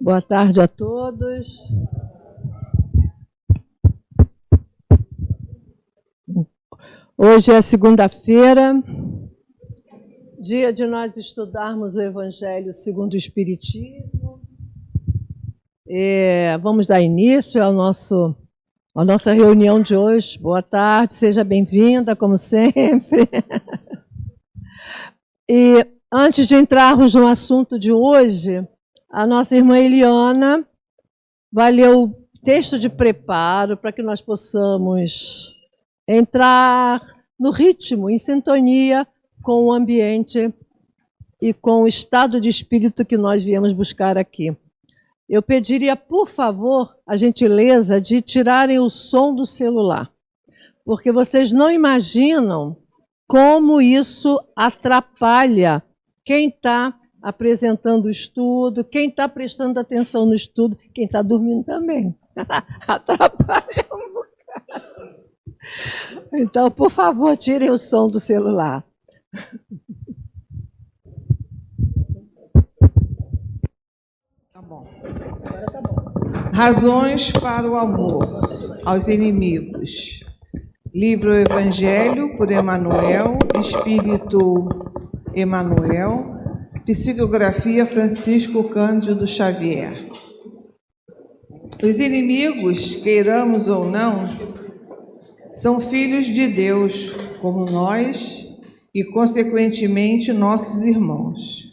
Boa tarde a todos. Hoje é segunda-feira, dia de nós estudarmos o Evangelho segundo o Espiritismo. Vamos dar início à nossa reunião de hoje. Boa tarde, seja bem-vinda, como sempre. E antes de entrarmos no assunto de hoje, a nossa irmã Eliana vai ler o texto de preparo para que nós possamos entrar no ritmo, em sintonia com o ambiente e com o estado de espírito que nós viemos buscar aqui. Eu pediria, por favor, a gentileza de tirarem o som do celular, porque vocês não imaginam como isso atrapalha quem está apresentando o estudo, quem está prestando atenção no estudo, quem está dormindo também. Atrapalha um bocado. Então, por favor, tirem o som do celular. Tá bom. Agora tá bom. Razões para o amor aos inimigos. Livro Evangelho por Emmanuel, Espírito Emmanuel, psicografia Francisco Cândido Xavier. Os inimigos, queiramos ou não, são filhos de Deus, como nós e, consequentemente, nossos irmãos,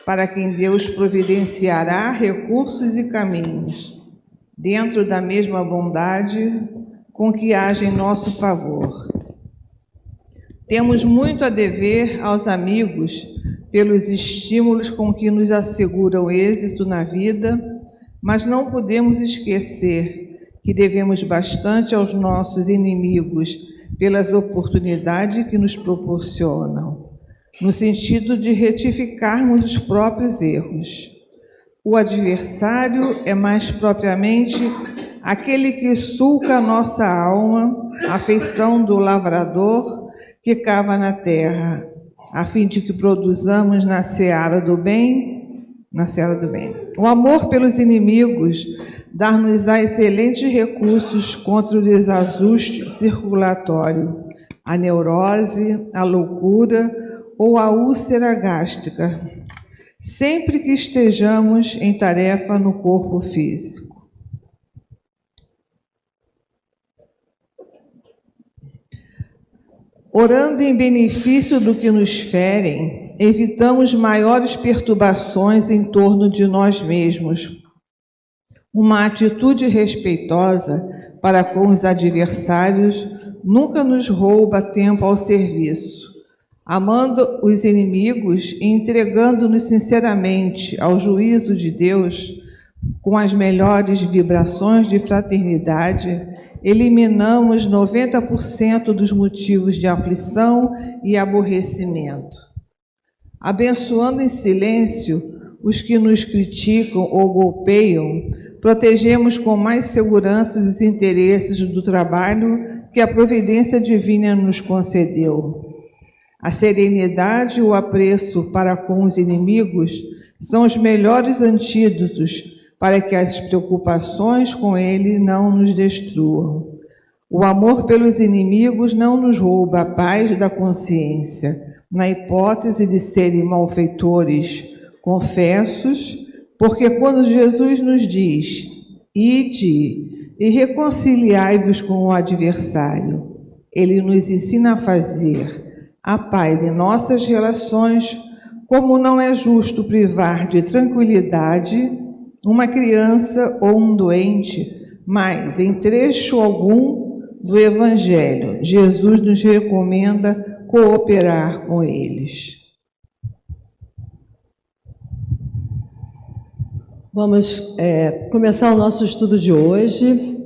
para quem Deus providenciará recursos e caminhos, dentro da mesma bondade com que age em nosso favor. Temos muito a dever aos amigos pelos estímulos com que nos asseguram êxito na vida, mas não podemos esquecer que devemos bastante aos nossos inimigos pelas oportunidades que nos proporcionam, no sentido de retificarmos os próprios erros. O adversário é mais propriamente aquele que sulca a nossa alma, a feição do lavrador que cava na terra, a fim de que produzamos na seara do bem, O amor pelos inimigos dar-nos-á excelentes recursos contra o desajuste circulatório, a neurose, a loucura ou a úlcera gástrica, sempre que estejamos em tarefa no corpo físico. Orando em benefício do que nos ferem, evitamos maiores perturbações em torno de nós mesmos. Uma atitude respeitosa para com os adversários nunca nos rouba tempo ao serviço. Amando os inimigos e entregando-nos sinceramente ao juízo de Deus, com as melhores vibrações de fraternidade, eliminamos 90% dos motivos de aflição e aborrecimento. Abençoando em silêncio os que nos criticam ou golpeiam, protegemos com mais segurança os interesses do trabalho que a providência divina nos concedeu. A serenidade e o apreço para com os inimigos são os melhores antídotos para que as preocupações com ele não nos destruam. O amor pelos inimigos não nos rouba a paz da consciência, na hipótese de serem malfeitores confessos, porque quando Jesus nos diz: ide e reconciliai-vos com o adversário, ele nos ensina a fazer a paz em nossas relações, como não é justo privar de tranquilidade uma criança ou um doente, mas em trecho algum do Evangelho, Jesus nos recomenda cooperar com eles. Vamos começar o nosso estudo de hoje.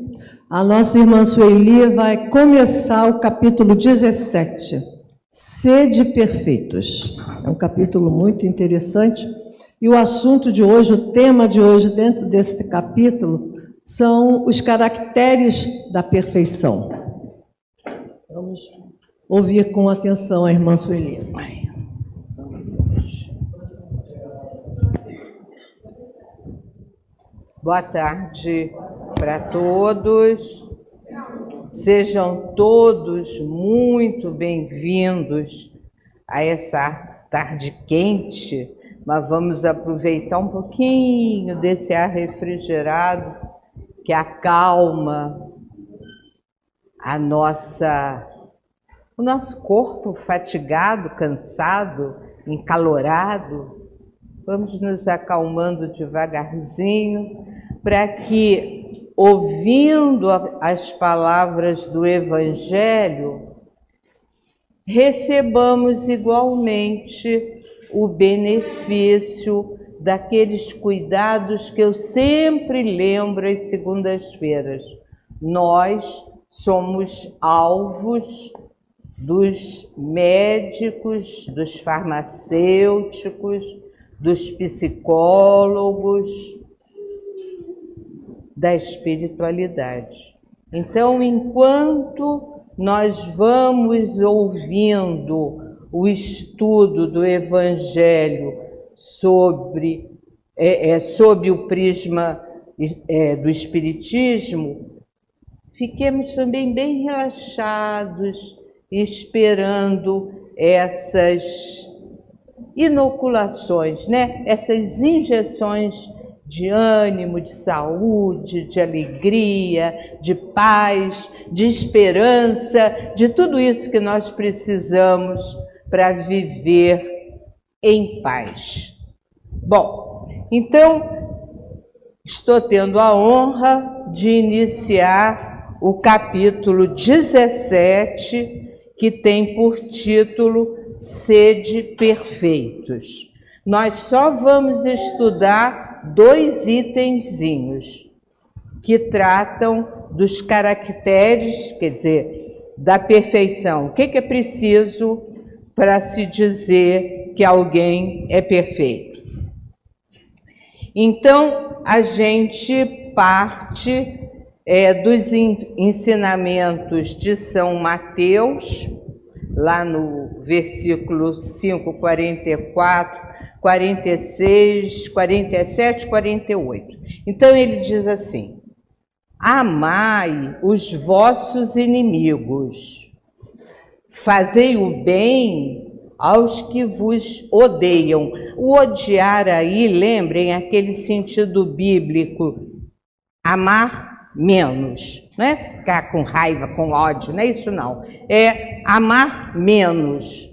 A nossa irmã Sueli vai começar o capítulo 17, Sede Perfeitos. É um capítulo muito interessante. E o assunto de hoje, o tema de hoje dentro desse capítulo, são os caracteres da perfeição. Vamos ouvir com atenção a irmã Sueli. Boa tarde para todos. Sejam todos muito bem-vindos a essa tarde quente, mas vamos aproveitar um pouquinho desse ar refrigerado que acalma o nosso corpo fatigado, cansado, encalorado. Vamos nos acalmando devagarzinho para que, ouvindo as palavras do Evangelho, recebamos igualmente o benefício daqueles cuidados que eu sempre lembro às segundas-feiras. Nós somos alvos dos médicos, dos farmacêuticos, dos psicólogos, da espiritualidade. Então, enquanto nós vamos ouvindo o estudo do Evangelho sob o prisma do Espiritismo, fiquemos também bem relaxados, esperando essas inoculações, né? Essas injeções de ânimo, de saúde, de alegria, de paz, de esperança, de tudo isso que nós precisamos para viver em paz. Bom, então, estou tendo a honra de iniciar o capítulo 17, que tem por título Sede Perfeitos. Nós só vamos estudar 2 itenzinhos que tratam dos caracteres, quer dizer, da perfeição. O que é preciso para se dizer que alguém é perfeito? Então, a gente parte dos ensinamentos de São Mateus, lá no versículo 5, 44, 46, 47, 48. Então ele diz assim: amai os vossos inimigos, fazei o bem aos que vos odeiam. O odiar aí, lembrem, aquele sentido bíblico, amar menos, não é ficar com raiva, com ódio, não é isso não, é amar menos.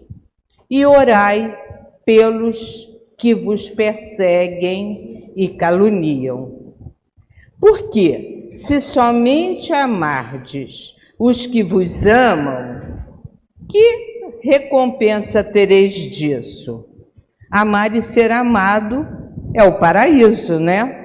E orai pelos que vos perseguem e caluniam. Por quê? Se somente amardes os que vos amam, que recompensa tereis disso? Amar e ser amado é o paraíso, né?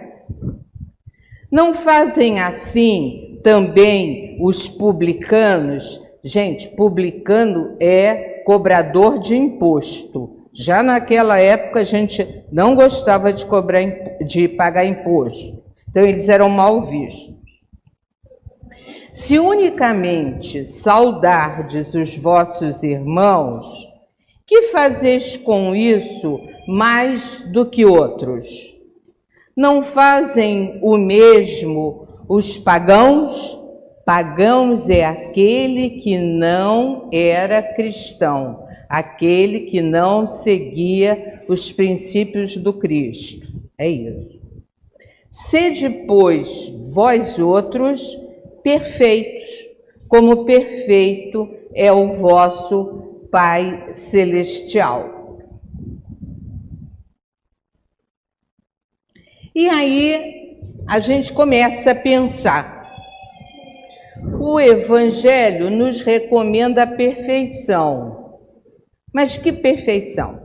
Não fazem assim também os publicanos? Gente, publicano é cobrador de imposto. Já naquela época a gente não gostava de pagar imposto. Então eles eram mal vistos. Se unicamente saudardes os vossos irmãos, que fazeis com isso mais do que outros? Não fazem o mesmo os pagãos? Pagãos é aquele que não era cristão, aquele que não seguia os princípios do Cristo. É isso. Sede, pois, vós outros perfeitos, como perfeito é o vosso Pai Celestial. E aí a gente começa a pensar. O Evangelho nos recomenda a perfeição. Mas que perfeição?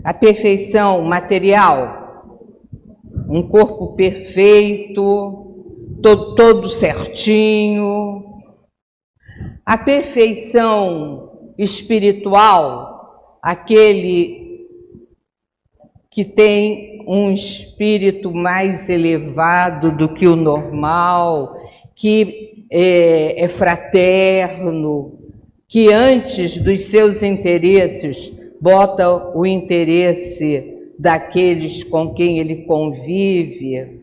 A perfeição material? Um corpo perfeito, todo certinho. A perfeição espiritual, aquele que tem um espírito mais elevado do que o normal, que é fraterno, que antes dos seus interesses bota o interesse daqueles com quem ele convive.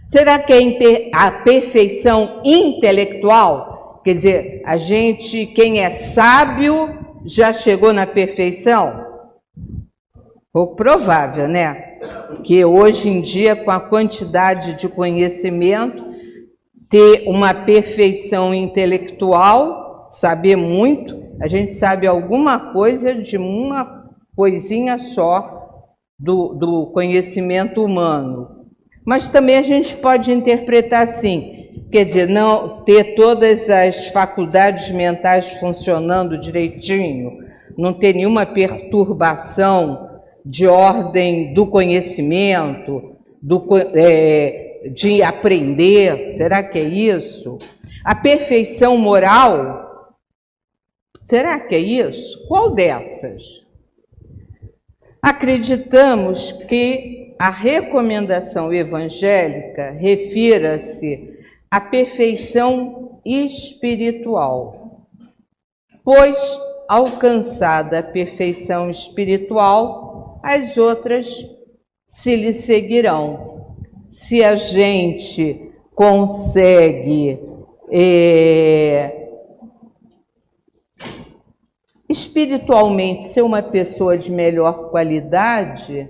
Será que é a perfeição intelectual? Quer dizer, a gente, quem é sábio, já chegou na perfeição? Pouco provável, né? Que hoje em dia, com a quantidade de conhecimento, ter uma perfeição intelectual, saber muito, a gente sabe alguma coisa de uma coisinha só do conhecimento humano. Mas também a gente pode interpretar assim, quer dizer, não ter todas as faculdades mentais funcionando direitinho, não ter nenhuma perturbação de ordem do conhecimento, de aprender, será que é isso? A perfeição moral, será que é isso? Qual dessas? Acreditamos que a recomendação evangélica refira-se à perfeição espiritual, pois, alcançada a perfeição espiritual, as outras se lhe seguirão. Se a gente consegue espiritualmente ser uma pessoa de melhor qualidade,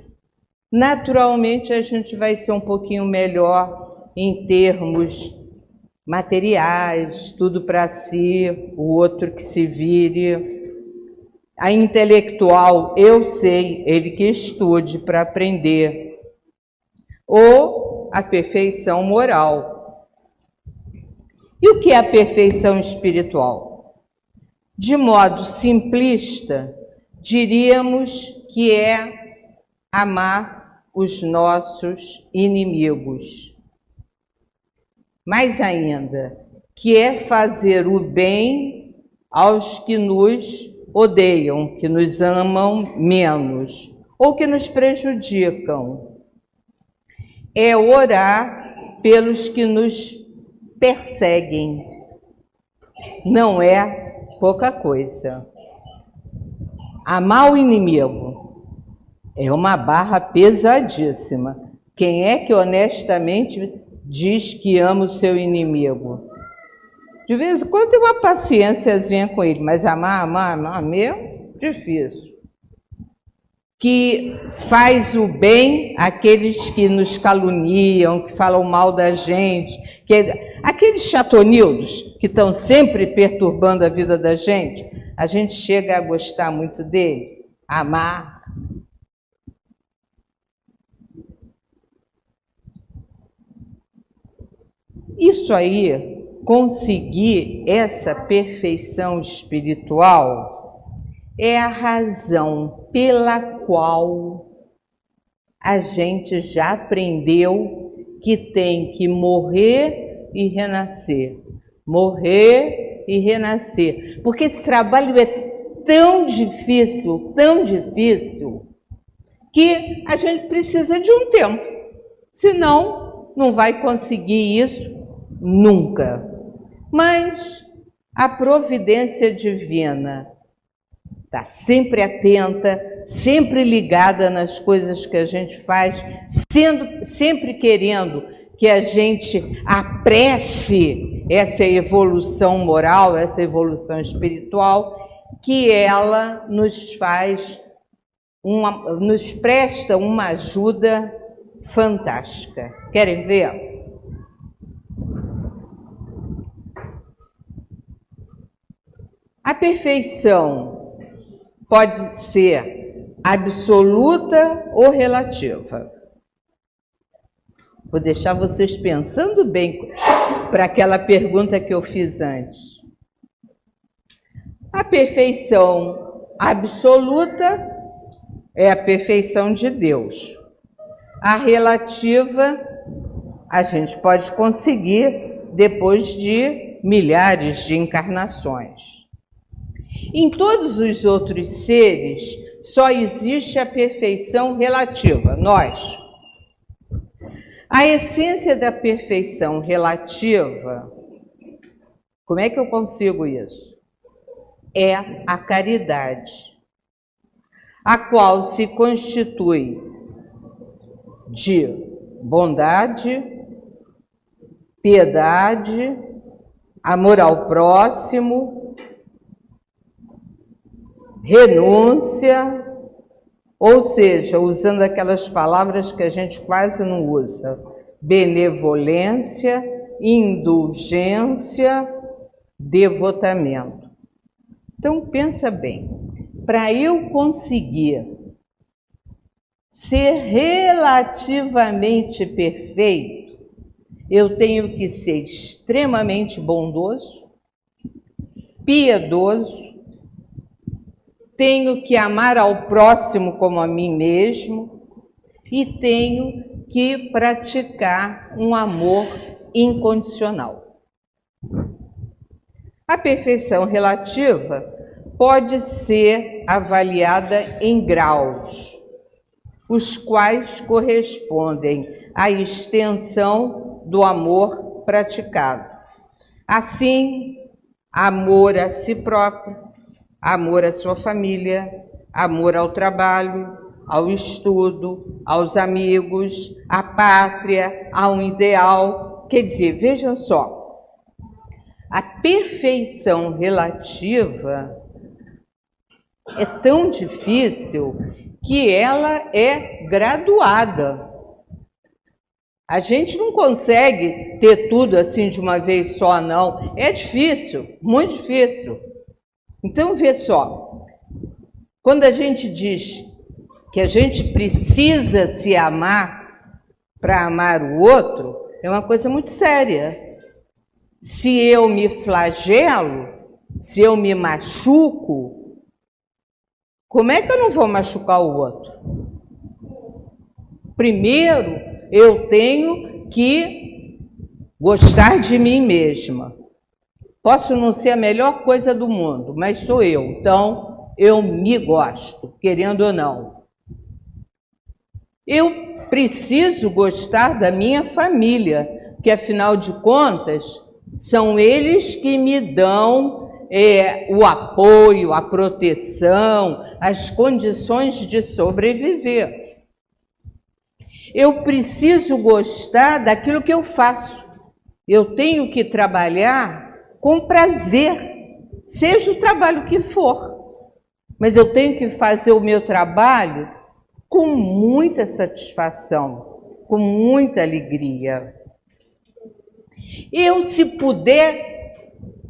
naturalmente a gente vai ser um pouquinho melhor em termos materiais, tudo para si, o outro que se vire. A intelectual, eu sei, ele que estude para aprender. Ou a perfeição moral. E o que é a perfeição espiritual? De modo simplista, diríamos que é amar os nossos inimigos. Mais ainda, que é fazer o bem aos que nos odeiam, que nos amam menos, ou que nos prejudicam. É orar pelos que nos perseguem. Não é pouca coisa. Amar o inimigo é uma barra pesadíssima. Quem é que honestamente diz que ama o seu inimigo? De vez em quando tem uma paciênciazinha com ele, mas amar mesmo, difícil. Que faz o bem àqueles que nos caluniam, que falam mal da gente, aqueles chatonildos que estão sempre perturbando a vida da gente chega a gostar muito dele, amar. Isso aí, conseguir essa perfeição espiritual, é a razão pela qual a gente já aprendeu que tem que morrer e renascer. Morrer e renascer. Porque esse trabalho é tão difícil, que a gente precisa de um tempo. Senão, não vai conseguir isso nunca. Mas a providência divina está sempre atenta, sempre ligada nas coisas que a gente faz, sempre querendo que a gente apresse essa evolução moral, essa evolução espiritual, que ela nos presta uma ajuda fantástica. Querem ver? A perfeição pode ser absoluta ou relativa. Vou deixar vocês pensando bem para aquela pergunta que eu fiz antes. A perfeição absoluta é a perfeição de Deus. A relativa a gente pode conseguir depois de milhares de encarnações. Em todos os outros seres, só existe a perfeição relativa, nós. A essência da perfeição relativa, como é que eu consigo isso? É a caridade, a qual se constitui de bondade, piedade, amor ao próximo, renúncia, ou seja, usando aquelas palavras que a gente quase não usa, benevolência, indulgência, devotamento. Então, pensa bem, para eu conseguir ser relativamente perfeito, eu tenho que ser extremamente bondoso, piedoso, tenho que amar ao próximo como a mim mesmo e tenho que praticar um amor incondicional. A perfeição relativa pode ser avaliada em graus, os quais correspondem à extensão do amor praticado. Assim, amor a si próprio, amor à sua família, amor ao trabalho, ao estudo, aos amigos, à pátria, a um ideal. Quer dizer, vejam só, a perfeição relativa é tão difícil que ela é graduada. A gente não consegue ter tudo assim de uma vez só, não. É difícil, muito difícil. Então, vê só, quando a gente diz que a gente precisa se amar para amar o outro, é uma coisa muito séria. Se eu me flagelo, se eu me machuco, como é que eu não vou machucar o outro? Primeiro, eu tenho que gostar de mim mesma. Posso não ser a melhor coisa do mundo, mas sou eu. Então, eu me gosto, querendo ou não. Eu preciso gostar da minha família, porque, afinal de contas, são eles que me dão o apoio, a proteção, as condições de sobreviver. Eu preciso gostar daquilo que eu faço. Eu tenho que trabalhar com prazer, seja o trabalho que for. Mas eu tenho que fazer o meu trabalho com muita satisfação, com muita alegria. Eu, se puder,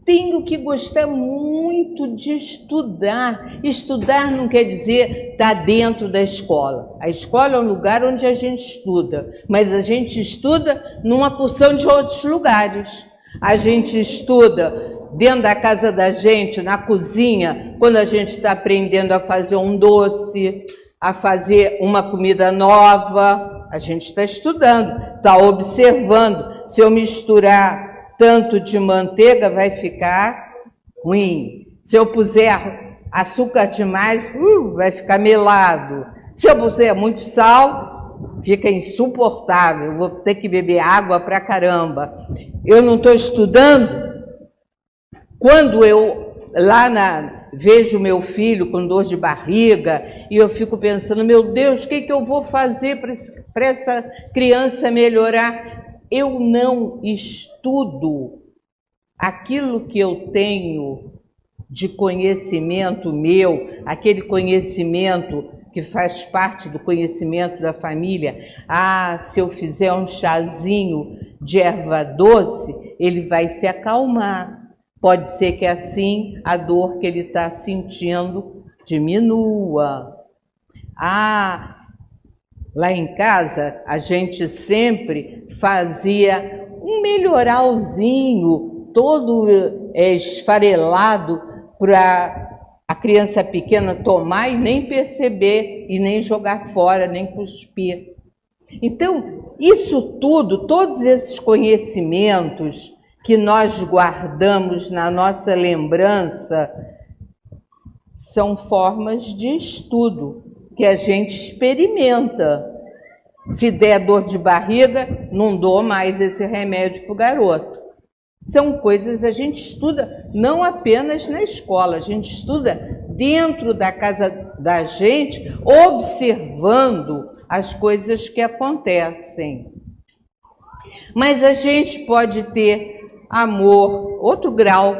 tenho que gostar muito de estudar. Estudar não quer dizer estar dentro da escola. A escola é um lugar onde a gente estuda, mas a gente estuda numa porção de outros lugares. A gente estuda dentro da casa da gente, na cozinha, quando a gente está aprendendo a fazer um doce, a fazer uma comida nova. A gente está estudando, está observando. Se eu misturar tanto de manteiga, vai ficar ruim. Se eu puser açúcar demais, vai ficar melado. Se eu puser muito sal, fica insuportável. Vou ter que beber água pra caramba. Eu não estou estudando. Quando eu vejo meu filho com dor de barriga e eu fico pensando, meu Deus, o que eu vou fazer para essa criança melhorar? Eu não estudo aquilo que eu tenho de conhecimento meu, aquele conhecimento que faz parte do conhecimento da família. Se eu fizer um chazinho de erva doce, ele vai se acalmar. Pode ser que assim a dor que ele está sentindo diminua. Lá em casa, a gente sempre fazia um melhoralzinho, todo esfarelado, para a criança pequena tomar e nem perceber, e nem jogar fora, nem cuspir. Então, isso tudo, todos esses conhecimentos que nós guardamos na nossa lembrança, são formas de estudo que a gente experimenta. Se der dor de barriga, não dou mais esse remédio para o garoto. São coisas que a gente estuda não apenas na escola, a gente estuda dentro da casa da gente, observando as coisas que acontecem. Mas a gente pode ter amor, outro grau,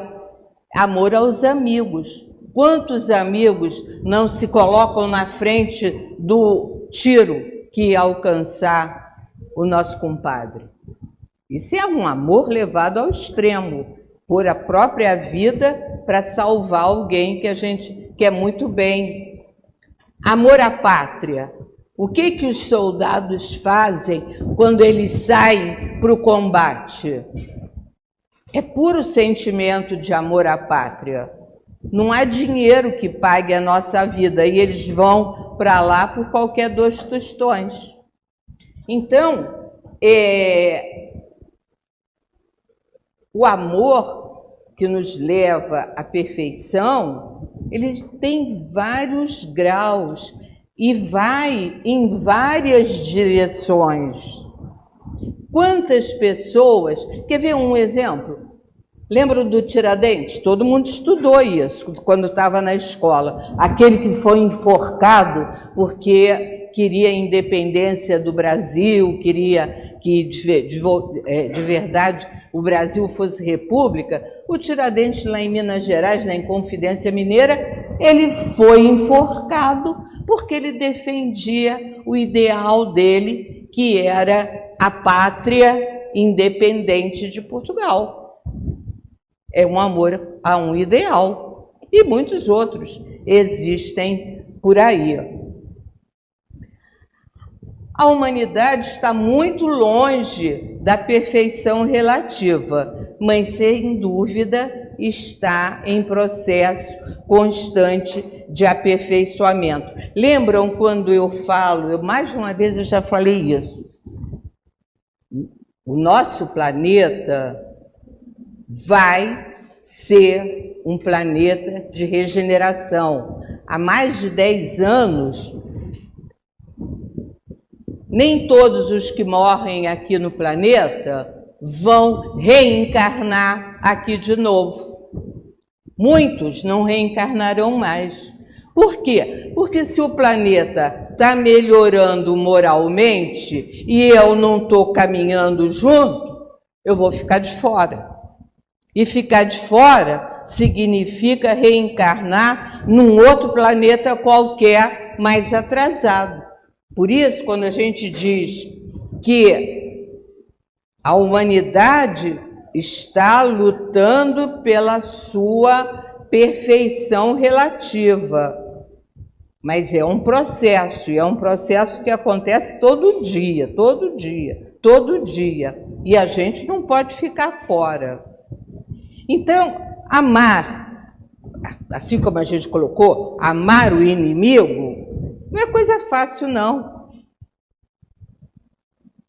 amor aos amigos. Quantos amigos não se colocam na frente do tiro que ia alcançar o nosso compadre? Isso é um amor levado ao extremo, por a própria vida para salvar alguém que a gente quer muito bem. Amor à pátria. O que os soldados fazem quando eles saem para o combate? É puro sentimento de amor à pátria. Não há dinheiro que pague a nossa vida e eles vão para lá por qualquer 2 tostões. Então, o amor que nos leva à perfeição, ele tem vários graus e vai em várias direções. Quantas pessoas... Quer ver um exemplo? Lembra do Tiradentes? Todo mundo estudou isso quando estava na escola. Aquele que foi enforcado porque queria a independência do Brasil, queria que de verdade o Brasil fosse república. O Tiradentes, lá em Minas Gerais, na Inconfidência Mineira, ele foi enforcado porque ele defendia o ideal dele, que era a pátria independente de Portugal. É um amor a um ideal. E muitos outros existem por aí. A humanidade está muito longe da perfeição relativa, mas sem dúvida está em processo constante de aperfeiçoamento. Lembram quando eu falo, mais de uma vez eu já falei isso, o nosso planeta vai ser um planeta de regeneração. Há mais de 10 anos, nem todos os que morrem aqui no planeta vão reencarnar aqui de novo. Muitos não reencarnarão mais. Por quê? Porque se o planeta está melhorando moralmente e eu não estou caminhando junto, eu vou ficar de fora. E ficar de fora significa reencarnar num outro planeta qualquer mais atrasado. Por isso, quando a gente diz que a humanidade está lutando pela sua perfeição relativa, mas é um processo, e é um processo que acontece todo dia, todo dia, todo dia, e a gente não pode ficar fora. Então, amar, assim como a gente colocou, amar o inimigo, não é coisa fácil, não.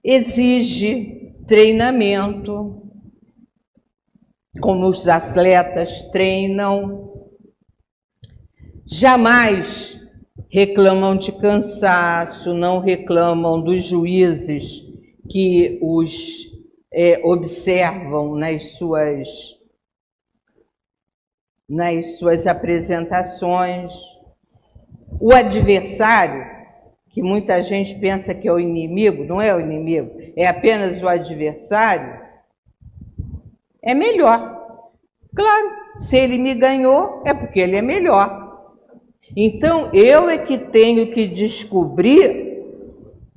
Exige treinamento, como os atletas treinam. Jamais reclamam de cansaço, não reclamam dos juízes que os observam nas suas apresentações. O adversário, que muita gente pensa que é o inimigo, não é o inimigo, é apenas o adversário, é melhor. Claro, se ele me ganhou, é porque ele é melhor. Então, eu é que tenho que descobrir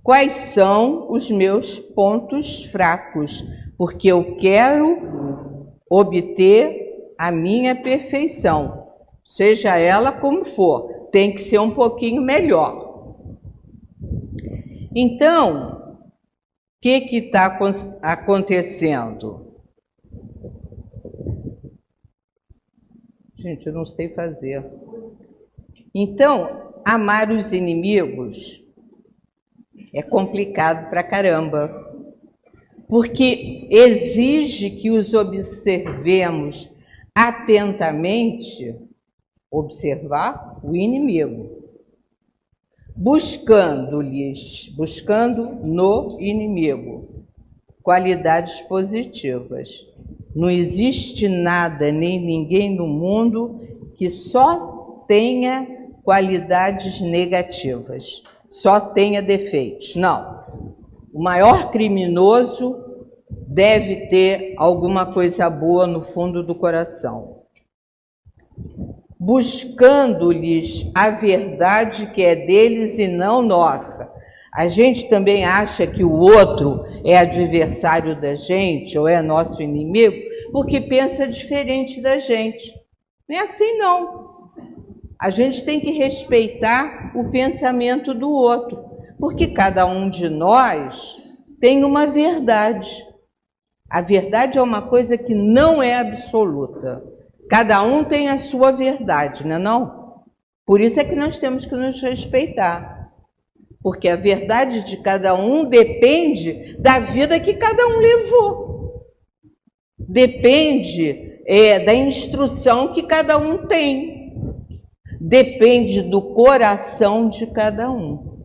quais são os meus pontos fracos, porque eu quero obter a minha perfeição, seja ela como for. Tem que ser um pouquinho melhor. Então, o que está acontecendo? Gente, eu não sei fazer. Então, amar os inimigos é complicado pra caramba, porque exige que os observemos atentamente, observar o inimigo, buscando no inimigo qualidades positivas. Não existe nada nem ninguém no mundo que só tenha qualidades negativas, só tenha defeitos. Não. O maior criminoso deve ter alguma coisa boa no fundo do coração. Buscando-lhes a verdade que é deles e não nossa. A gente também acha que o outro é adversário da gente ou é nosso inimigo porque pensa diferente da gente. Não é assim, não. A gente tem que respeitar o pensamento do outro, porque cada um de nós tem uma verdade. A verdade é uma coisa que não é absoluta. Cada um tem a sua verdade, não é não? Por isso é que nós temos que nos respeitar. Porque a verdade de cada um depende da vida que cada um levou. Depende da instrução que cada um tem. Depende do coração de cada um.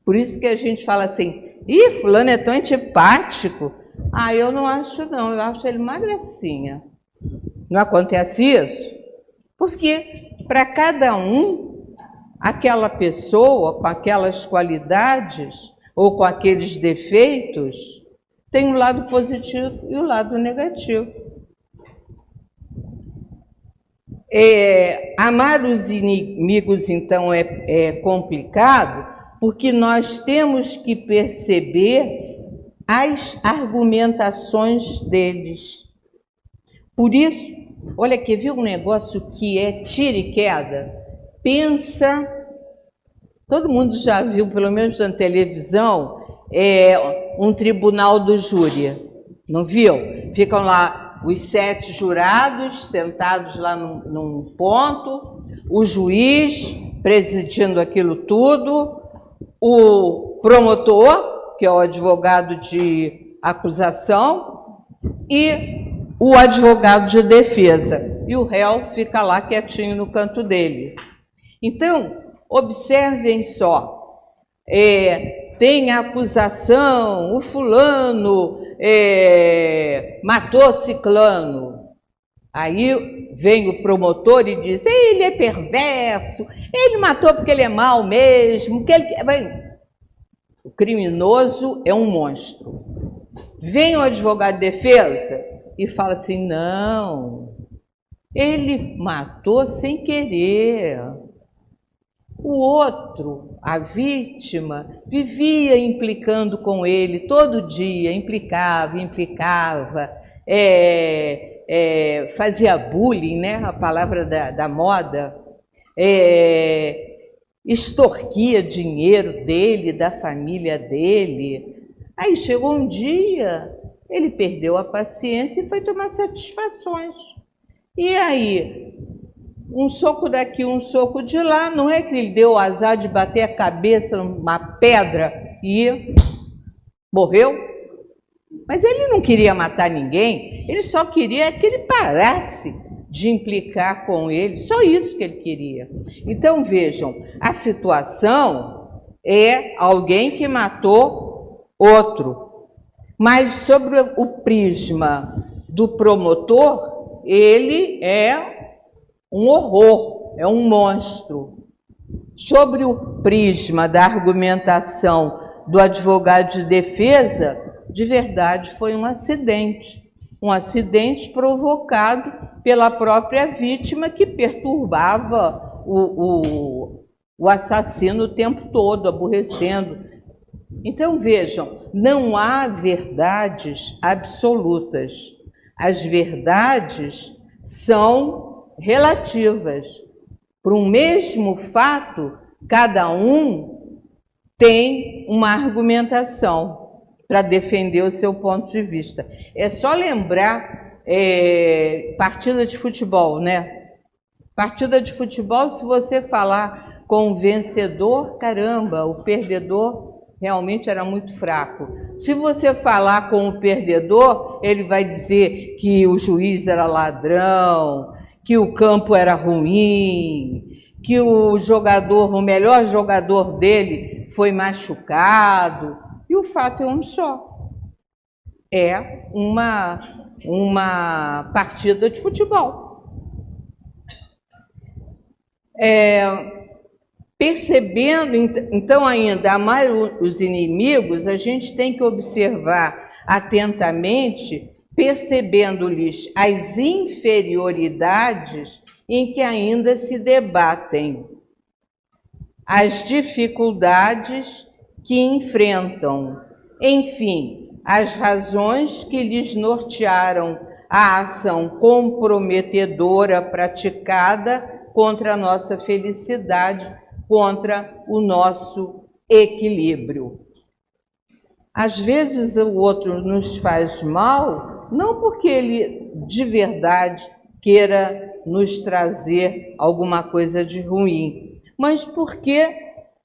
Por isso que a gente fala assim, ih, fulano é tão antipático. Ah, eu não acho não, eu acho ele uma gracinha. Não acontece isso? Porque para cada um, aquela pessoa com aquelas qualidades ou com aqueles defeitos tem um lado positivo e um lado negativo. Amar os inimigos, então, é complicado, porque nós temos que perceber as argumentações deles. Por isso, olha, quer ver um negócio que é tira e queda? Pensa, todo mundo já viu, pelo menos na televisão, um tribunal do júri, não viu? Ficam lá os 7 jurados sentados lá num ponto, o juiz presidindo aquilo tudo, o promotor, que é o advogado de acusação, e o advogado de defesa, e o réu fica lá quietinho no canto dele. Então, observem só, tem a acusação, o fulano matou ciclano. Aí vem o promotor e diz, ele é perverso, ele matou porque ele é mau mesmo, o criminoso é um monstro. Vem o advogado de defesa e fala assim, não, ele matou sem querer. O outro, a vítima, vivia implicando com ele todo dia, implicava, fazia bullying, né? A palavra da moda, extorquia dinheiro dele, da família dele. Aí chegou um dia, ele perdeu a paciência e foi tomar satisfações. E aí, um soco daqui, um soco de lá, não é que ele deu o azar de bater a cabeça numa pedra e morreu? Mas ele não queria matar ninguém, ele só queria que ele parasse de implicar com ele, só isso que ele queria. Então vejam, a situação é alguém que matou outro, mas sobre o prisma do promotor, ele é um horror, é um monstro. Sobre o prisma da argumentação do advogado de defesa, de verdade foi um acidente provocado pela própria vítima que perturbava o assassino o tempo todo, aborrecendo. Então vejam, não há verdades absolutas. As verdades são relativas. Para um mesmo fato, cada um tem uma argumentação para defender o seu ponto de vista. É só lembrar partida de futebol, né? Partida de futebol, se você falar com o vencedor, caramba, o perdedor realmente era muito fraco. Se você falar com o perdedor, ele vai dizer que o juiz era ladrão, que o campo era ruim, que o melhor jogador dele foi machucado. E o fato é um só. É uma partida de futebol. Percebendo, então, ainda amar os inimigos, a gente tem que observar atentamente, percebendo-lhes as inferioridades em que ainda se debatem, as dificuldades que enfrentam, enfim, as razões que lhes nortearam a ação comprometedora praticada contra a nossa felicidade, contra o nosso equilíbrio. Às vezes o outro nos faz mal, não porque ele de verdade queira nos trazer alguma coisa de ruim, mas porque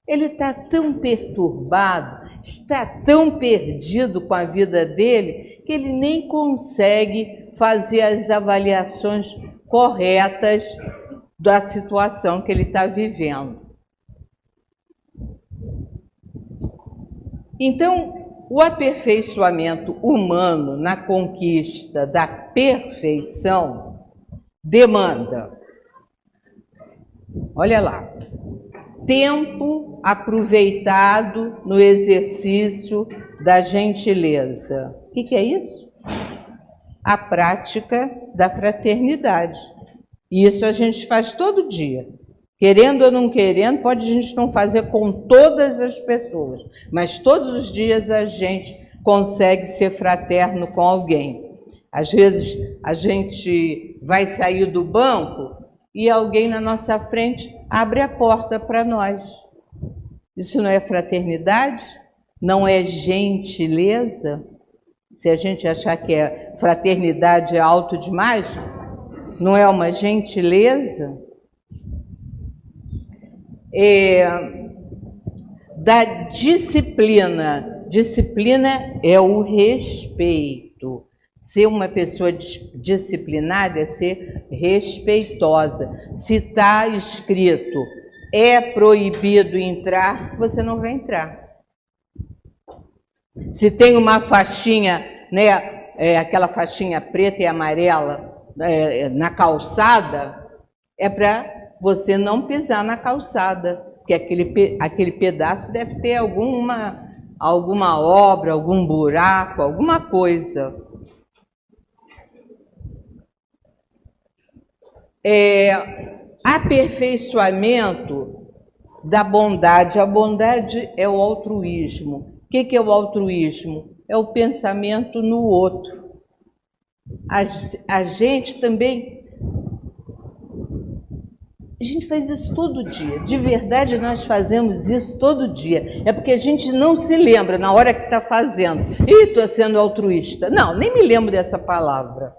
ele está tão perturbado, está tão perdido com a vida dele, que ele nem consegue fazer as avaliações corretas da situação que ele está vivendo. Então, o aperfeiçoamento humano na conquista da perfeição demanda, olha lá, tempo aproveitado no exercício da gentileza. O que é isso? A prática da fraternidade. E isso a gente faz todo dia. Querendo ou não querendo, pode a gente não fazer com todas as pessoas, mas todos os dias a gente consegue ser fraterno com alguém. Às vezes a gente vai sair do banco e alguém na nossa frente abre a porta para nós. Isso não é fraternidade? Não é gentileza? Se a gente achar que fraternidade é alto demais, não é uma gentileza? Da disciplina. Disciplina é o respeito. Ser uma pessoa disciplinada é ser respeitosa. Se está escrito, é proibido entrar, você não vai entrar. Se tem uma faixinha, né, aquela faixinha preta e amarela na calçada, é para você não pisar na calçada, porque aquele pedaço deve ter alguma obra, algum buraco, alguma coisa. Aperfeiçoamento da bondade. A bondade é o altruísmo. O que é o altruísmo? É o pensamento no outro. A gente também... A gente faz isso todo dia. De verdade, nós fazemos isso todo dia. É porque a gente não se lembra na hora que está fazendo. Ih, estou sendo altruísta. Não, nem me lembro dessa palavra.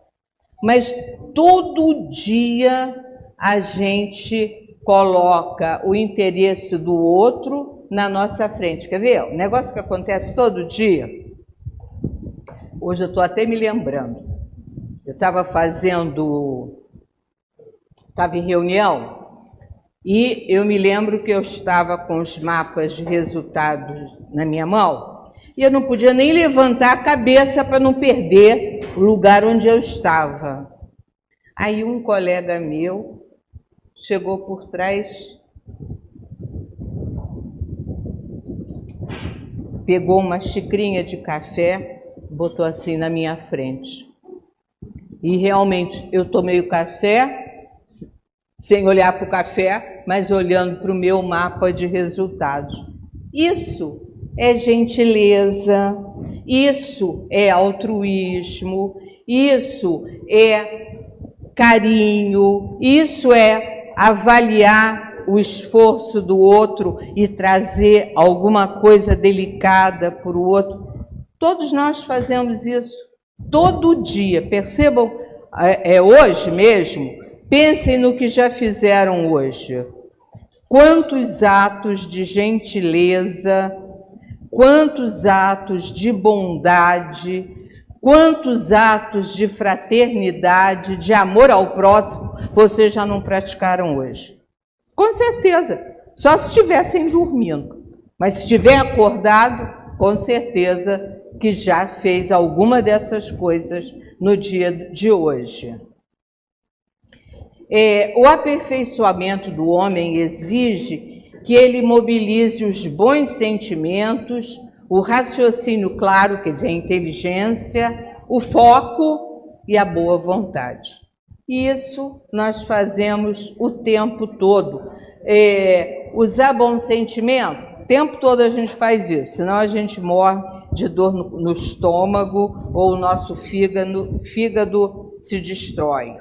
Mas todo dia a gente coloca o interesse do outro na nossa frente. Quer ver? Um negócio que acontece todo dia. Hoje eu estou até me lembrando. Eu estava em reunião e eu me lembro que eu estava com os mapas de resultados na minha mão e eu não podia nem levantar a cabeça para não perder o lugar onde eu estava. Aí um colega meu chegou por trás, pegou uma xicrinha de café, botou assim na minha frente. E realmente eu tomei o café, sem olhar para o café, mas olhando para o meu mapa de resultados. Isso é gentileza, isso é altruísmo, isso é carinho, isso é avaliar o esforço do outro e trazer alguma coisa delicada para o outro. Todos nós fazemos isso todo dia. Percebam, hoje mesmo, pensem no que já fizeram hoje. Quantos atos de gentileza, quantos atos de bondade, quantos atos de fraternidade, de amor ao próximo, vocês já não praticaram hoje? Com certeza, só se estivessem dormindo. Mas se estiver acordado, com certeza que já fez alguma dessas coisas no dia de hoje. O aperfeiçoamento do homem exige que ele mobilize os bons sentimentos, o raciocínio claro, quer dizer, a inteligência, o foco e a boa vontade. E isso nós fazemos o tempo todo. Usar bom sentimento, o tempo todo a gente faz isso, senão a gente morre de dor no estômago ou o nosso fígado se destrói.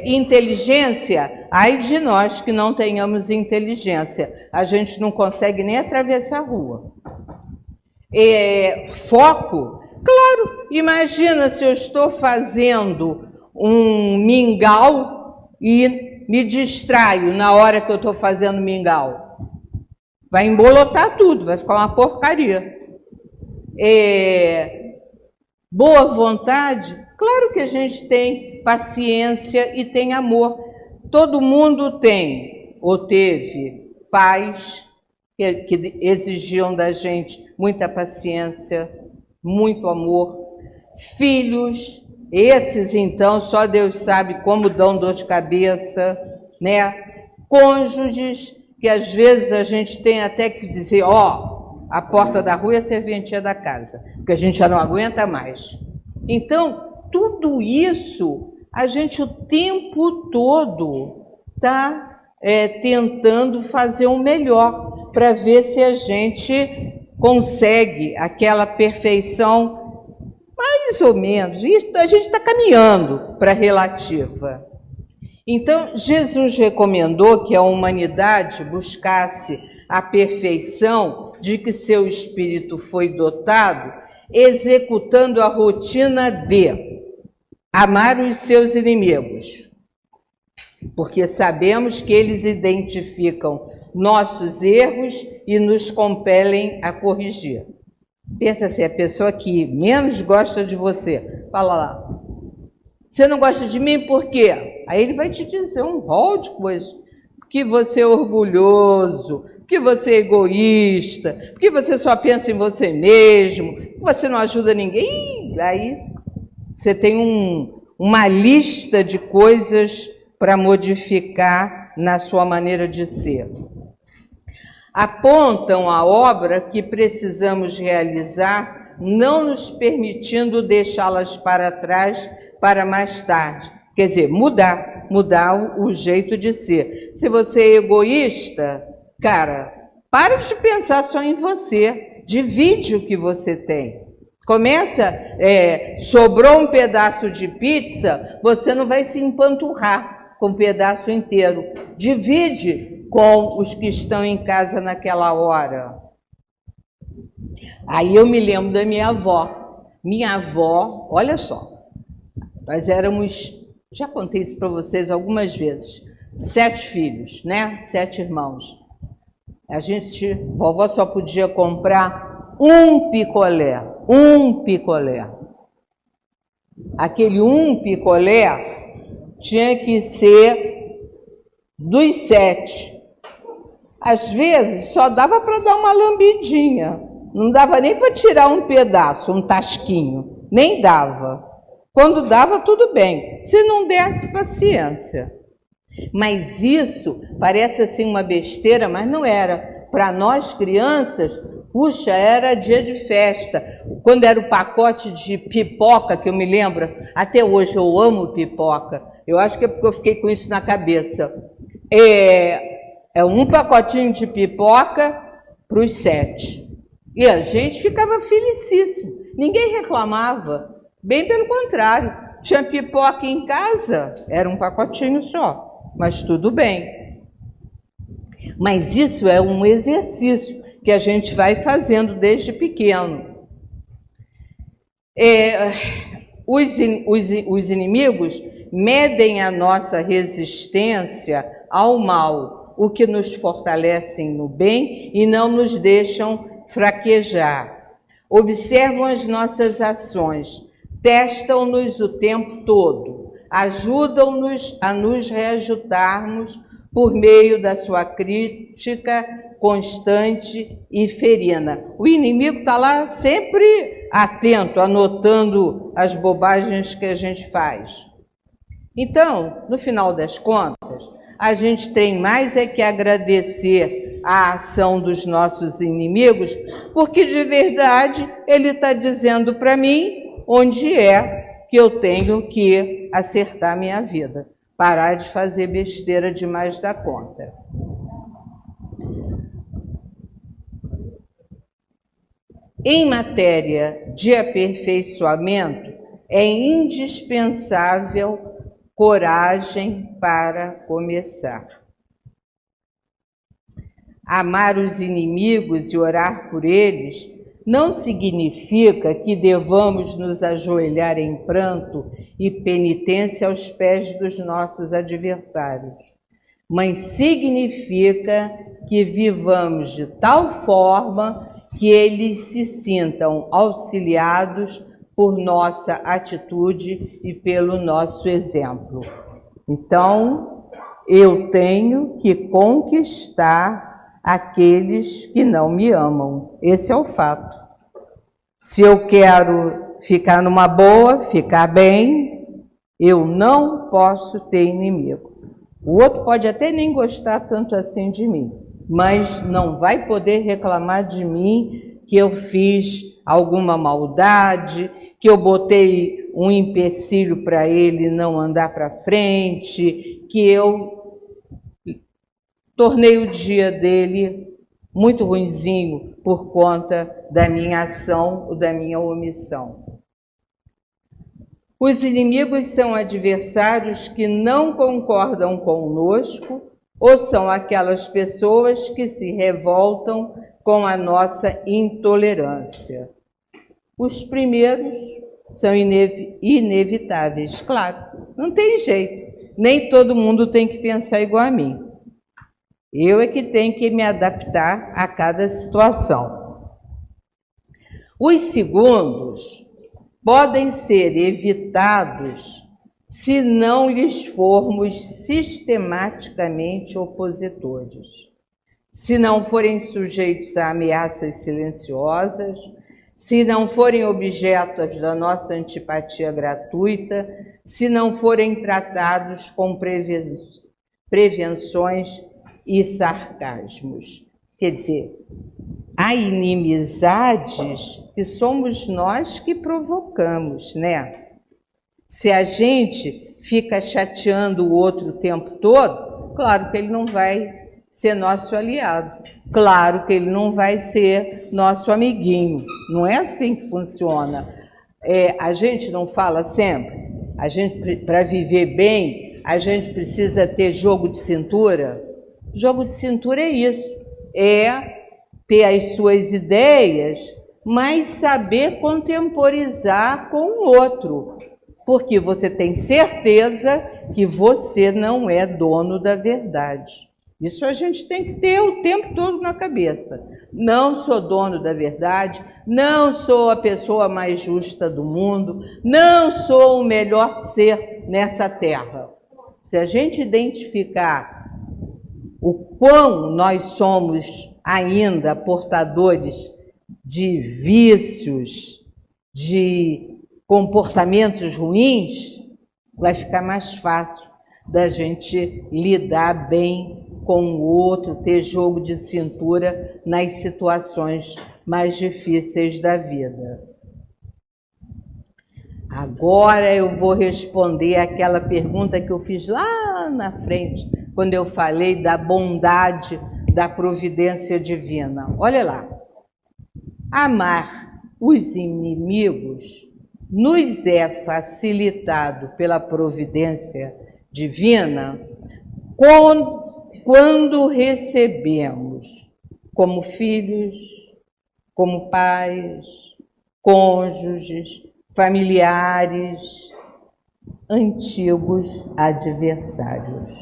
Inteligência, ai de nós que não tenhamos inteligência, a gente não consegue nem atravessar a rua. Foco, claro, imagina se eu estou fazendo um mingau e me distraio na hora que eu estou fazendo mingau. Vai embolotar tudo, vai ficar uma porcaria. Boa vontade, claro que a gente tem paciência e tem amor. Todo mundo tem ou teve pais que exigiam da gente muita paciência, muito amor. Filhos, esses então só Deus sabe como dão dor de cabeça, né? Cônjuges, que às vezes a gente tem até que dizer, a porta da rua é a serventia da casa, porque a gente já não aguenta mais. Então, tudo isso, a gente o tempo todo está tentando fazer o melhor para ver se a gente consegue aquela perfeição, mais ou menos. Isso, a gente está caminhando para a relativa. Então, Jesus recomendou que a humanidade buscasse a perfeição de que seu espírito foi dotado, executando a rotina de amar os seus inimigos, porque sabemos que eles identificam nossos erros e nos compelem a corrigir. Pensa assim, a pessoa que menos gosta de você, fala lá, você não gosta de mim por quê? Aí ele vai te dizer um rol de coisas, porque você é orgulhoso, porque você é egoísta, porque você só pensa em você mesmo, que você não ajuda ninguém. Aí você tem uma lista de coisas para modificar na sua maneira de ser. Apontam a obra que precisamos realizar, não nos permitindo deixá-las para trás para mais tarde. Quer dizer, mudar o jeito de ser. Se você é egoísta, cara, para de pensar só em você, divide o que você tem. Começa, sobrou um pedaço de pizza, você não vai se empanturrar com o pedaço inteiro. Divide com os que estão em casa naquela hora. Aí eu me lembro da minha avó. Minha avó, olha só, nós éramos, já contei isso para vocês algumas vezes, 7 filhos, né? 7 irmãos. Vovó só podia comprar um picolé. Aquele um picolé tinha que ser dos 7. Às vezes só dava para dar uma lambidinha, não dava nem para tirar um pedaço, um tasquinho, nem dava. Quando dava, tudo bem. Se não desse, paciência. Mas isso parece assim uma besteira, mas não era. Para nós crianças, puxa, era dia de festa. Quando era o pacote de pipoca, que eu me lembro, até hoje eu amo pipoca. Eu acho que é porque eu fiquei com isso na cabeça. Um pacotinho de pipoca para os 7. E a gente ficava felicíssimo. Ninguém reclamava. Bem pelo contrário, tinha pipoca em casa, era um pacotinho só, mas tudo bem. Mas isso é um exercício que a gente vai fazendo desde pequeno. Os inimigos medem a nossa resistência ao mal, o que nos fortalece no bem e não nos deixam fraquejar. Observam as nossas ações, testam-nos o tempo todo, ajudam-nos a nos reajudarmos por meio da sua crítica constante e ferina. O inimigo está lá sempre atento, anotando as bobagens que a gente faz. Então, no final das contas, a gente tem mais que agradecer a ação dos nossos inimigos, porque de verdade ele está dizendo para mim onde é que eu tenho que acertar minha vida, parar de fazer besteira demais da conta. Em matéria de aperfeiçoamento, é indispensável coragem para começar. Amar os inimigos e orar por eles não significa que devamos nos ajoelhar em pranto e penitência aos pés dos nossos adversários, mas significa que vivamos de tal forma que eles se sintam auxiliados por nossa atitude e pelo nosso exemplo. Então, eu tenho que conquistar aqueles que não me amam. Esse é o fato. Se eu quero ficar numa boa, ficar bem, eu não posso ter inimigo. O outro pode até nem gostar tanto assim de mim, mas não vai poder reclamar de mim que eu fiz alguma maldade, que eu botei um empecilho para ele não andar para frente, que eu tornei o dia dele muito ruinzinho por conta da minha ação ou da minha omissão. Os inimigos são adversários que não concordam conosco ou são aquelas pessoas que se revoltam com a nossa intolerância. Os primeiros são inevitáveis, claro, não tem jeito, nem todo mundo tem que pensar igual a mim. Eu é que tenho que me adaptar a cada situação. Os segundos podem ser evitados se não lhes formos sistematicamente opositores, se não forem sujeitos a ameaças silenciosas, se não forem objetos da nossa antipatia gratuita, se não forem tratados com prevenções e sarcasmos. Quer dizer, há inimizades que somos nós que provocamos, né? Se a gente fica chateando o outro o tempo todo, claro que ele não vai ser nosso aliado, claro que ele não vai ser nosso amiguinho. Não é assim que funciona. A gente não fala sempre, a gente, para viver bem, a gente precisa ter jogo de cintura. Jogo de cintura é isso, é ter as suas ideias, mas saber contemporizar com o outro, porque você tem certeza que você não é dono da verdade. Isso a gente tem que ter o tempo todo na cabeça. Não sou dono da verdade, não sou a pessoa mais justa do mundo, não sou o melhor ser nessa terra. Se a gente identificar o quão nós somos ainda portadores de vícios, de comportamentos ruins, vai ficar mais fácil da gente lidar bem com o outro, ter jogo de cintura nas situações mais difíceis da vida. Agora eu vou responder aquela pergunta que eu fiz lá na frente, quando eu falei da bondade da providência divina. Olha lá. Amar os inimigos nos é facilitado pela providência divina quando recebemos como filhos, como pais, cônjuges, familiares, antigos adversários.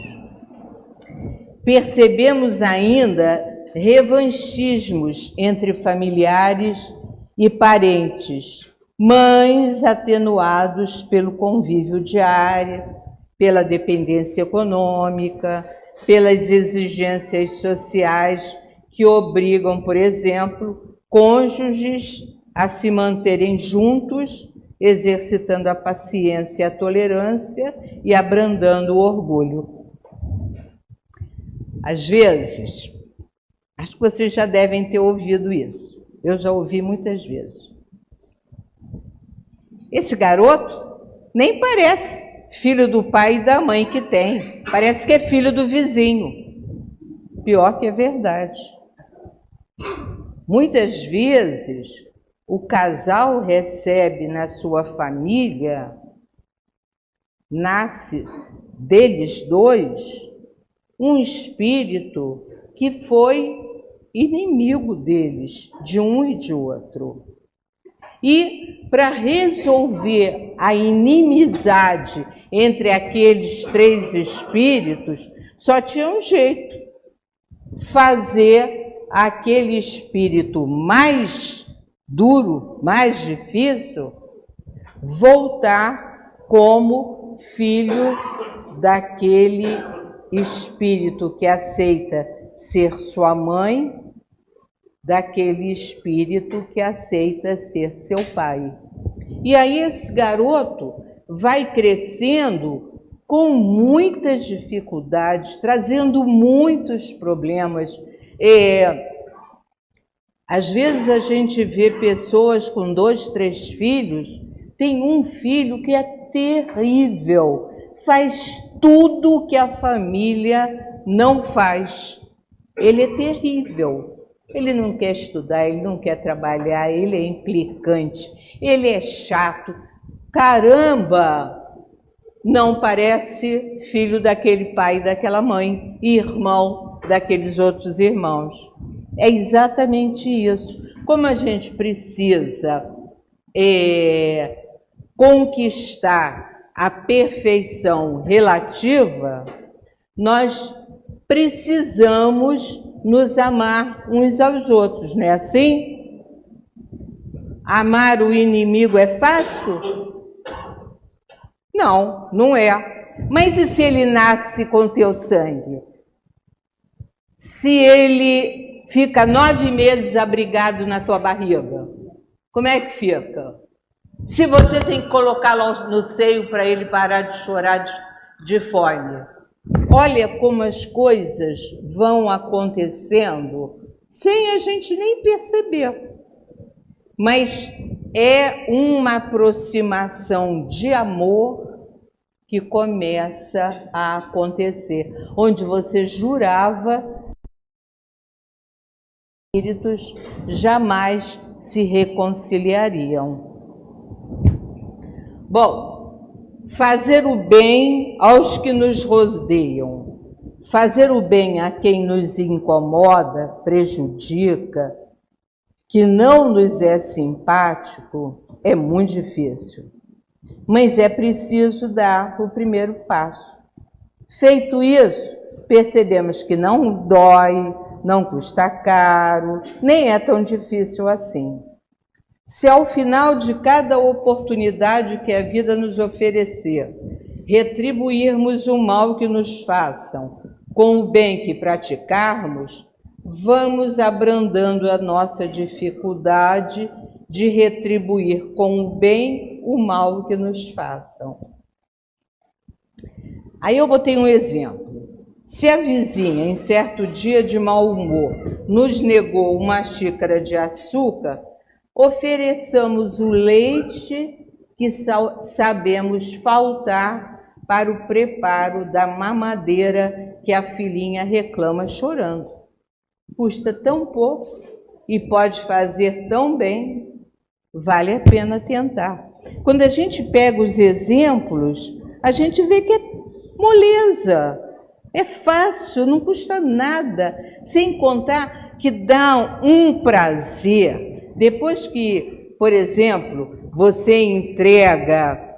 Percebemos ainda revanchismos entre familiares e parentes, mães atenuados pelo convívio diário, pela dependência econômica, pelas exigências sociais que obrigam, por exemplo, cônjuges a se manterem juntos, exercitando a paciência e a tolerância e abrandando o orgulho. Às vezes, Acho que vocês já devem ter ouvido isso. Eu já ouvi muitas vezes. Esse garoto nem parece filho do pai e da mãe que tem. Parece que é filho do vizinho. Pior que é verdade. Muitas vezes, o casal recebe na sua família, nasce deles dois, um espírito que foi inimigo deles, de um e de outro. E para resolver a inimizade entre aqueles três espíritos, só tinha um jeito: fazer aquele espírito mais duro, mais difícil, voltar como filho daquele espírito que aceita ser sua mãe, daquele espírito que aceita ser seu pai. E aí esse garoto vai crescendo com muitas dificuldades, trazendo muitos problemas. Às vezes a gente vê pessoas com 2, 3 filhos, tem um filho que é terrível, faz tudo que a família não faz. Ele é terrível. Ele não quer estudar, ele não quer trabalhar, ele é implicante, ele é chato. Caramba! Não parece filho daquele pai e daquela mãe, irmão daqueles outros irmãos. É exatamente isso. Como a gente precisa conquistar a perfeição relativa, nós precisamos nos amar uns aos outros, não é assim? Amar o inimigo é fácil? Não, não é. Mas e se ele nasce com teu sangue? Se ele fica 9 meses abrigado na tua barriga, como é que fica? Se você tem que colocá-lo no seio para ele parar de chorar de fome. Olha como as coisas vão acontecendo sem a gente nem perceber. Mas é uma aproximação de amor que começa a acontecer, onde você jurava que os espíritos jamais se reconciliariam. Bom, fazer o bem aos que nos rodeiam, fazer o bem a quem nos incomoda, prejudica, que não nos é simpático, é muito difícil. Mas é preciso dar o primeiro passo. Feito isso, percebemos que não dói, não custa caro, nem é tão difícil assim. Se ao final de cada oportunidade que a vida nos oferecer, retribuirmos o mal que nos façam com o bem que praticarmos, vamos abrandando a nossa dificuldade de retribuir com o bem o mal que nos façam. Aí eu botei um exemplo. Se a vizinha, em certo dia de mau humor, nos negou uma xícara de açúcar, ofereçamos o leite que sabemos faltar para o preparo da mamadeira que a filhinha reclama chorando. Custa tão pouco e pode fazer tão bem, vale a pena tentar. Quando a gente pega os exemplos, a gente vê que é moleza, é fácil, não custa nada, sem contar que dá um prazer. Depois que, por exemplo, você entrega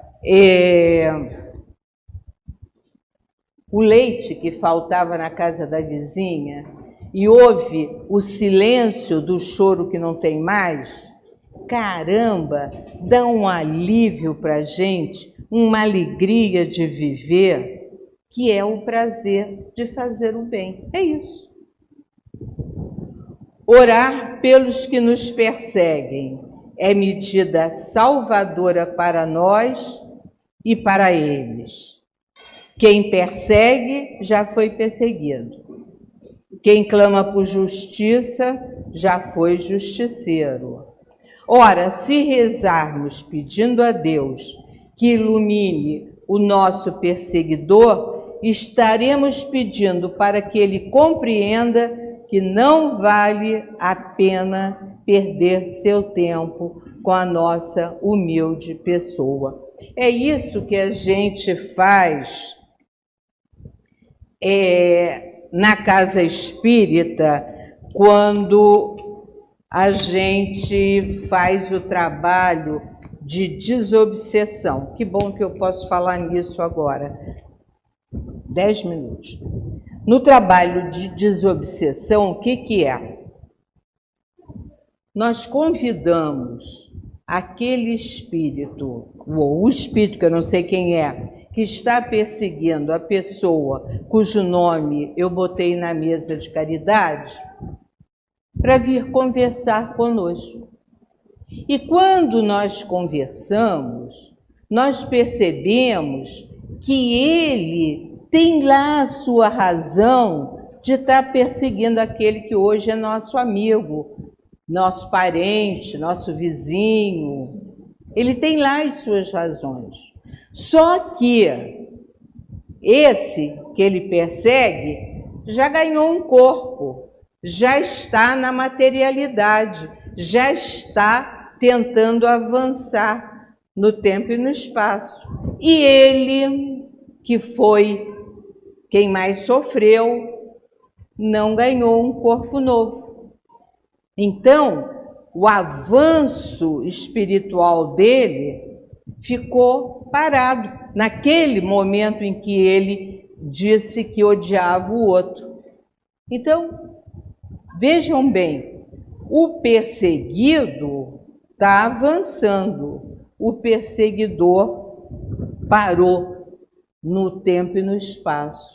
o leite que faltava na casa da vizinha e ouve o silêncio do choro que não tem mais, caramba, dá um alívio para a gente, uma alegria de viver, que é o prazer de fazer o bem. É isso. Orar pelos que nos perseguem é medida salvadora para nós e para eles. Quem persegue já foi perseguido. Quem clama por justiça já foi justiceiro. Ora, se rezarmos pedindo a Deus que ilumine o nosso perseguidor, estaremos pedindo para que ele compreenda que não vale a pena perder seu tempo com a nossa humilde pessoa. É isso que a gente faz na casa espírita, quando a gente faz o trabalho de desobsessão. Que bom que eu posso falar nisso agora. 10 minutos. No trabalho de desobsessão, o que é? Nós convidamos aquele espírito, ou o espírito, que eu não sei quem é, que está perseguindo a pessoa cujo nome eu botei na mesa de caridade, para vir conversar conosco. E quando nós conversamos, nós percebemos que ele tem lá a sua razão de estar perseguindo aquele que hoje é nosso amigo, nosso parente, nosso vizinho. Ele tem lá as suas razões. Só que esse que ele persegue já ganhou um corpo, já está na materialidade, já está tentando avançar no tempo e no espaço. E ele, que foi quem mais sofreu, não ganhou um corpo novo. Então, o avanço espiritual dele ficou parado naquele momento em que ele disse que odiava o outro. Então, vejam bem, o perseguido está avançando, o perseguidor parou no tempo e no espaço.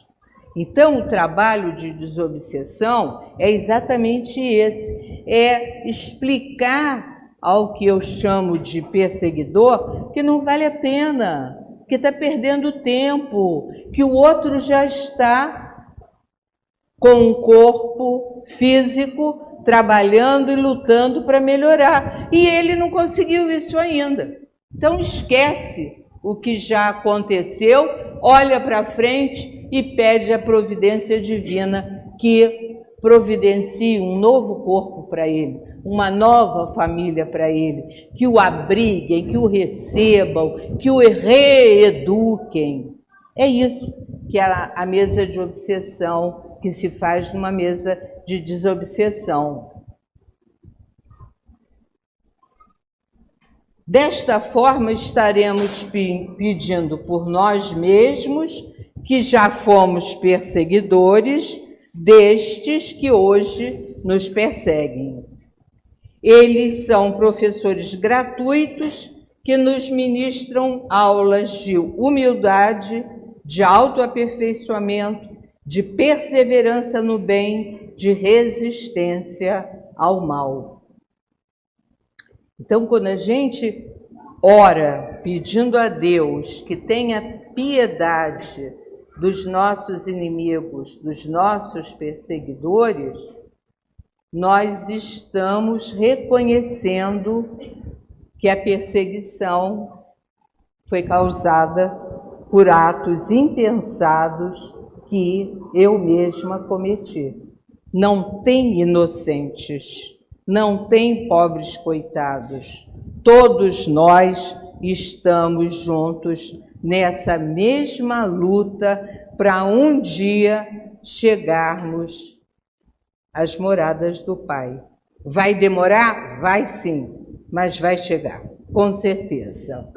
Então, o trabalho de desobsessão é exatamente esse, é explicar ao que eu chamo de perseguidor que não vale a pena, que está perdendo tempo, que o outro já está com um corpo físico, trabalhando e lutando para melhorar, e ele não conseguiu isso ainda. Então esquece o que já aconteceu, olha para frente e pede a providência divina que providencie um novo corpo para ele, uma nova família para ele, que o abriguem, que o recebam, que o reeduquem. É isso que é a mesa de obsessão, que se faz numa mesa de desobsessão. Desta forma, estaremos pedindo por nós mesmos, que já fomos perseguidores destes que hoje nos perseguem. Eles são professores gratuitos que nos ministram aulas de humildade, de autoaperfeiçoamento, de perseverança no bem, de resistência ao mal. Então, quando a gente ora pedindo a Deus que tenha piedade dos nossos inimigos, dos nossos perseguidores, nós estamos reconhecendo que a perseguição foi causada por atos impensados que eu mesma cometi. Não tem inocentes, não tem pobres coitados. Todos nós estamos juntos nessa mesma luta para um dia chegarmos às moradas do Pai. Vai demorar? Vai sim, mas vai chegar, com certeza.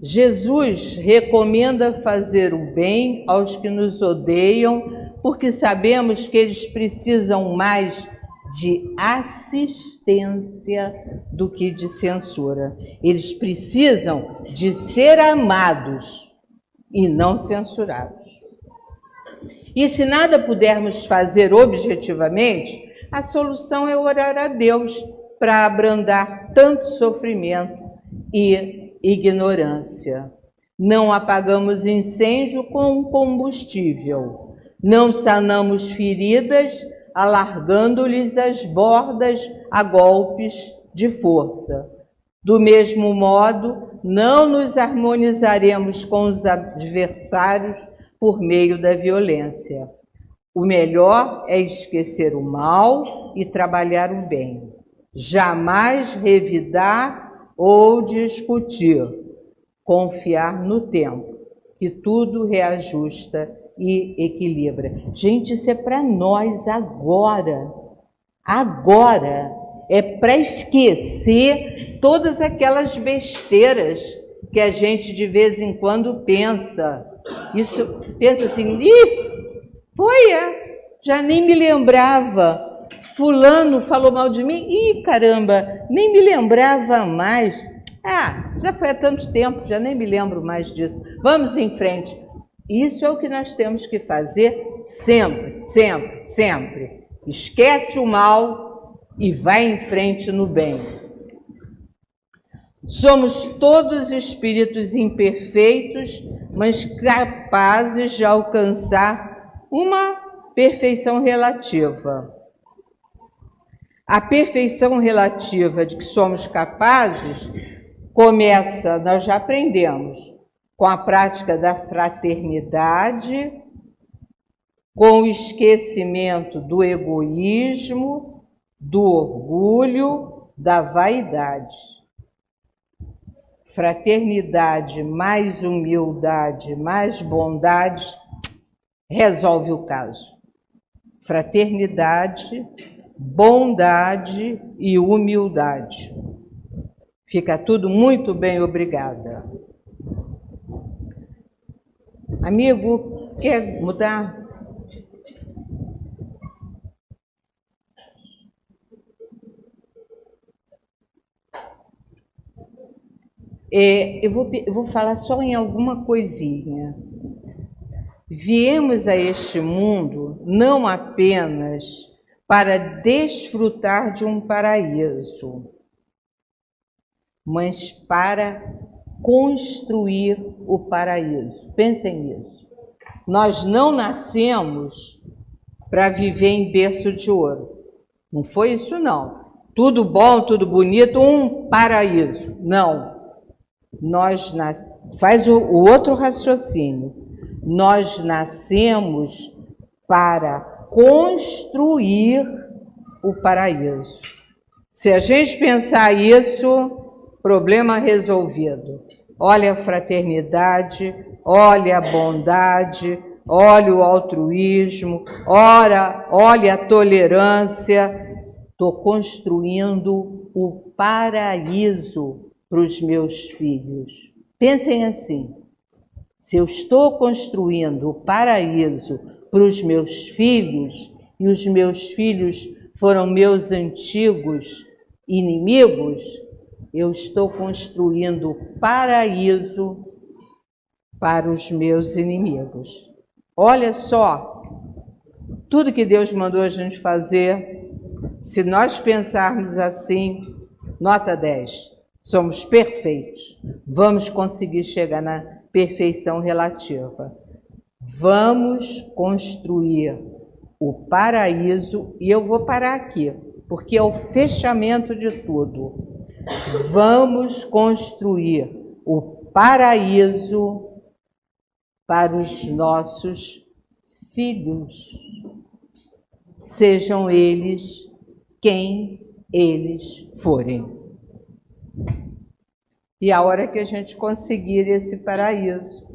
Jesus recomenda fazer o bem aos que nos odeiam, porque sabemos que eles precisam mais de assistência do que de censura. Eles precisam de ser amados e não censurados. E se nada pudermos fazer objetivamente, a solução é orar a Deus para abrandar tanto sofrimento e ignorância. não apagamos incêndio com combustível, não sanamos feridas, alargando-lhes as bordas a golpes de força. Do mesmo modo, não nos harmonizaremos com os adversários por meio da violência. O melhor é esquecer o mal e trabalhar o bem. Jamais revidar ou discutir. Confiar no tempo, que tudo reajusta e equilibra. Gente, isso é para nós agora. Agora. É para esquecer todas aquelas besteiras que a gente de vez em quando pensa. Isso, pensa assim, já nem me lembrava. Fulano falou mal de mim, caramba, nem me lembrava mais. Já foi há tanto tempo, já nem me lembro mais disso. Vamos em frente. Isso é o que nós temos que fazer sempre, sempre, sempre. Esquece o mal e vai em frente no bem. Somos todos espíritos imperfeitos, mas capazes de alcançar uma perfeição relativa. A perfeição relativa de que somos capazes começa, nós já aprendemos, com a prática da fraternidade, com o esquecimento do egoísmo, do orgulho, da vaidade. Fraternidade mais humildade, mais bondade, resolve o caso. Fraternidade, bondade e humildade. Fica tudo muito bem, obrigada. Amigo, quer mudar? Eu vou falar só em alguma coisinha. Viemos a este mundo não apenas para desfrutar de um paraíso, mas para construir o paraíso. Pensem nisso. Nós não nascemos para viver em berço de ouro. Não foi isso, não. Tudo bom, tudo bonito, um paraíso. Não. Faz o outro raciocínio. Nós nascemos para construir o paraíso. Se a gente pensar isso, problema resolvido. Olha a fraternidade, olha a bondade, olha o altruísmo, olha a tolerância. Estou construindo o paraíso para os meus filhos. Pensem assim, se eu estou construindo o paraíso para os meus filhos, e os meus filhos foram meus antigos inimigos, eu estou construindo o paraíso para os meus inimigos. Olha só, tudo que Deus mandou a gente fazer, se nós pensarmos assim, nota 10. Somos perfeitos. Vamos conseguir chegar na perfeição relativa. Vamos construir o paraíso, e eu vou parar aqui, porque é o fechamento de tudo. Vamos construir o paraíso para os nossos filhos, sejam eles quem eles forem. E a hora que a gente conseguir esse paraíso,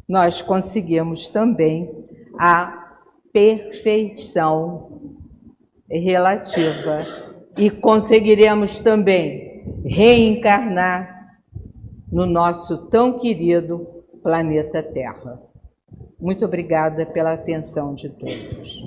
nós conseguimos também a perfeição relativa e conseguiremos também reencarnar no nosso tão querido planeta Terra. Muito obrigada pela atenção de todos.